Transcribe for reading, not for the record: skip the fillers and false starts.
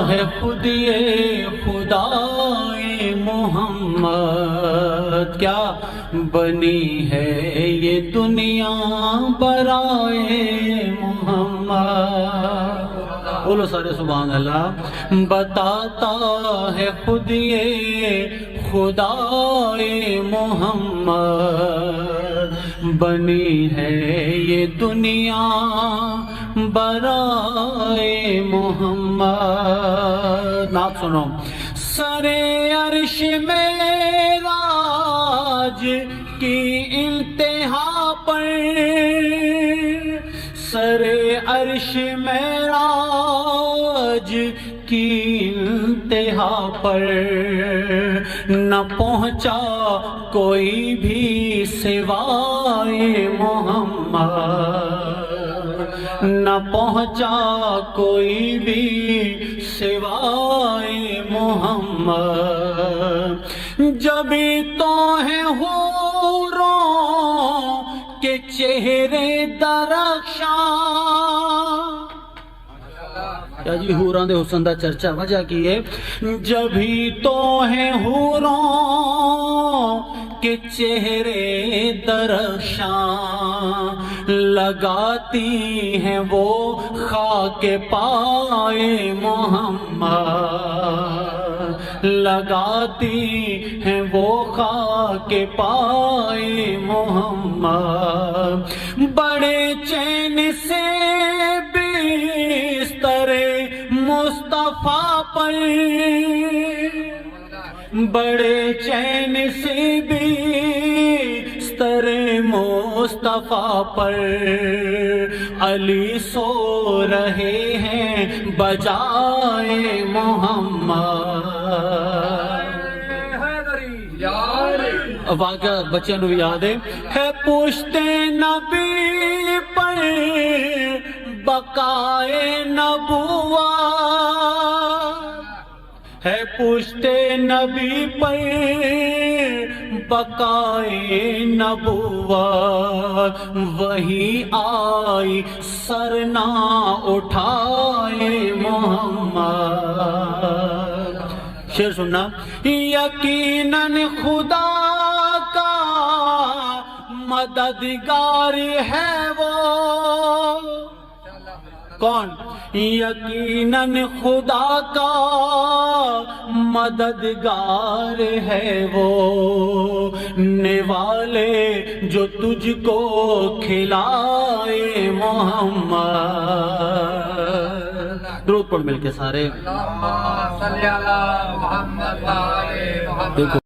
ہے خود یہ خدائے محمد، کیا بنی ہے یہ دنیا برائے محمد، بولو سارے سبحان اللہ۔ بتاتا ہے خود یہ خدائے محمد، بنی ہے یہ دنیا برائے محمد۔ نعت سنو۔ سرے عرش معراج کی انتہا پر، سرے عرش معراج کی انتہا پر نہ پہنچا کوئی بھی سوائے محمد، نہ پہنچا کوئی بھی سوائے محمد۔ جبھی تو ہے حوروں کے چہرے درخشاں، کیا جی حوراں دے حسن دا چرچا وجہ کی ہے، جبھی تو ہے حوروں کے چہرے درخشاں، لگاتی ہیں وہ خاک پائے محمد، لگاتی ہیں وہ خاک پائے محمد۔ بڑے چین سے بستر مصطفیٰ پر، بڑے چین سے بستر مصطفیٰ پر علی سو رہے ہیں بجائے محمد۔ واقعہ بچوں کو بھی یاد ہے پشت نبی پر بقائے نبوت، ہے پشت نبی پر بقائے نبوت، وہی آئی سر نہ اٹھائے محمد۔ شعر سننا۔ یقیناً خدا کا مددگار ہے وہ، کون؟ یقیناً خدا کا مددگار ہے وہ، نوالے جو تجھ کو کھلائے محمد۔ درود پڑھ مل کے سارے۔ اللہم صلی علی محمد و آل محمد۔